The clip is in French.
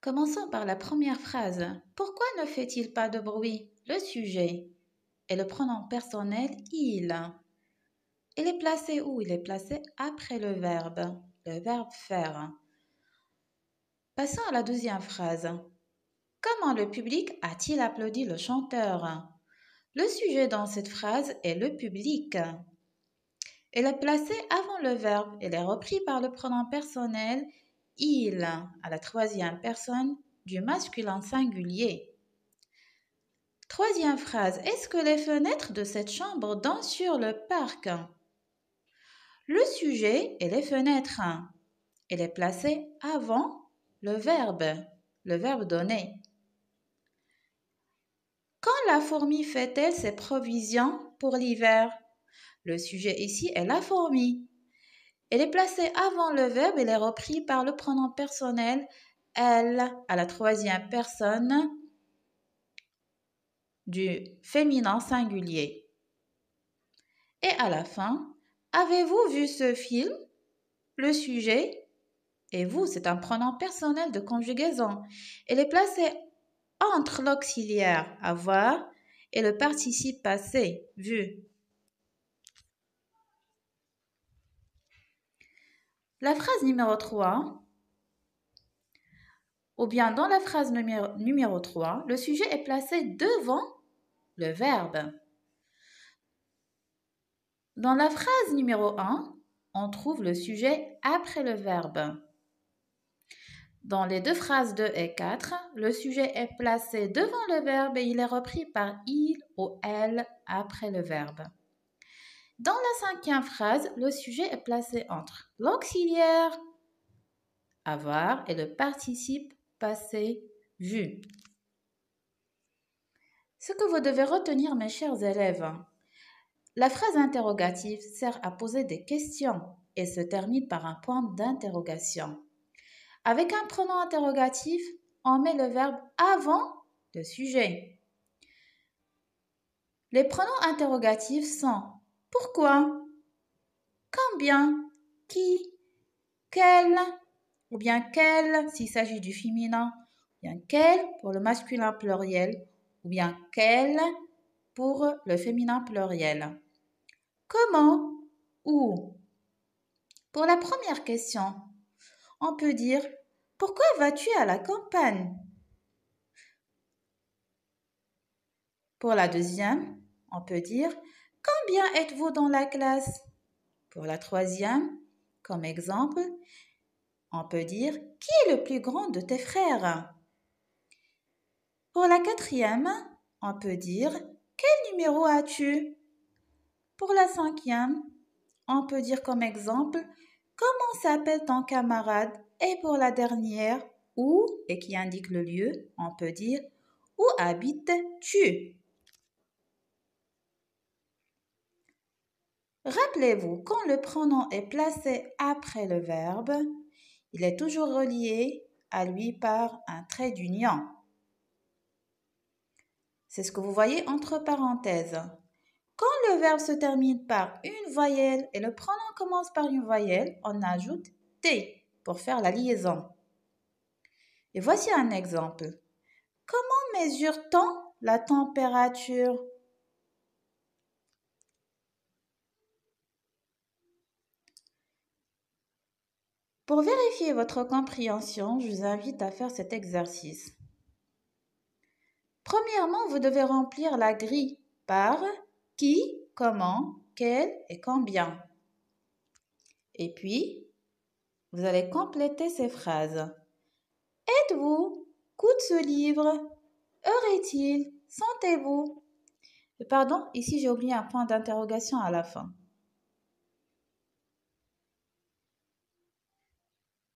Commençons par la première phrase. Pourquoi ne fait-il pas de bruit? Le sujet et le pronom personnel il. Il est placé où? Il est placé après le verbe faire. Passons à la deuxième phrase. Comment le public a-t-il applaudi le chanteur? Le sujet dans cette phrase est le public. Il est placé avant le verbe. Il est repris par le pronom personnel il à la troisième personne du masculin singulier. Troisième phrase. Est-ce que les fenêtres de cette chambre donnent sur le parc? Le sujet est les fenêtres. Il est placé avant le verbe donné. Quand la fourmi fait-elle ses provisions pour l'hiver? Le sujet ici est la fourmi. Elle est placée avant le verbe, elle est repris par le pronom personnel elle à la troisième personne du féminin singulier. Et à la fin, avez-vous vu ce film? Le sujet et vous, c'est un pronom personnel de conjugaison. Elle est placée entre l'auxiliaire avoir et le participe passé vu. La phrase numéro 3, ou bien dans la phrase numéro 3, le sujet est placé devant le verbe. Dans la phrase numéro 1, on trouve le sujet après le verbe. Dans les deux phrases 2 et 4, le sujet est placé devant le verbe et il est repris par il ou elle après le verbe. Dans la cinquième phrase, le sujet est placé entre l'auxiliaire avoir et le participe passé vu. Ce que vous devez retenir, mes chers élèves, la phrase interrogative sert à poser des questions et se termine par un point d'interrogation. Avec un pronom interrogatif, on met le verbe avant le sujet. Les pronoms interrogatifs sont pourquoi, combien, qui, quel, ou bien quel s'il s'agit du féminin, ou bien quel pour le masculin pluriel, ou bien quel pour le féminin pluriel. Comment, où. Pour la première question, on peut dire « Pourquoi vas-tu à la campagne ?» Pour la deuxième, on peut dire « Combien êtes-vous dans la classe ?» Pour la troisième, comme exemple, on peut dire « Qui est le plus grand de tes frères ?» Pour la quatrième, on peut dire « Quel numéro as-tu ?» Pour la cinquième, on peut dire comme exemple « Comment s'appelle ton camarade ?» Et pour la dernière, « Où » et qui indique le lieu, on peut dire « Où habites-tu » Rappelez-vous, quand le pronom est placé après le verbe, il est toujours relié à lui par un trait d'union. C'est ce que vous voyez entre parenthèses. Quand le verbe se termine par une voyelle et le pronom commence par une voyelle, on ajoute « t » pour faire la liaison. Et voici un exemple. Comment mesure-t-on la température? Pour vérifier votre compréhension, je vous invite à faire cet exercice. Premièrement, vous devez remplir la grille par qui, comment, quel et combien. Et puis, vous allez compléter ces phrases. Êtes-vous? Coûte ce livre? Heure est-il? Sentez-vous? Pardon, ici j'ai oublié un point d'interrogation à la fin.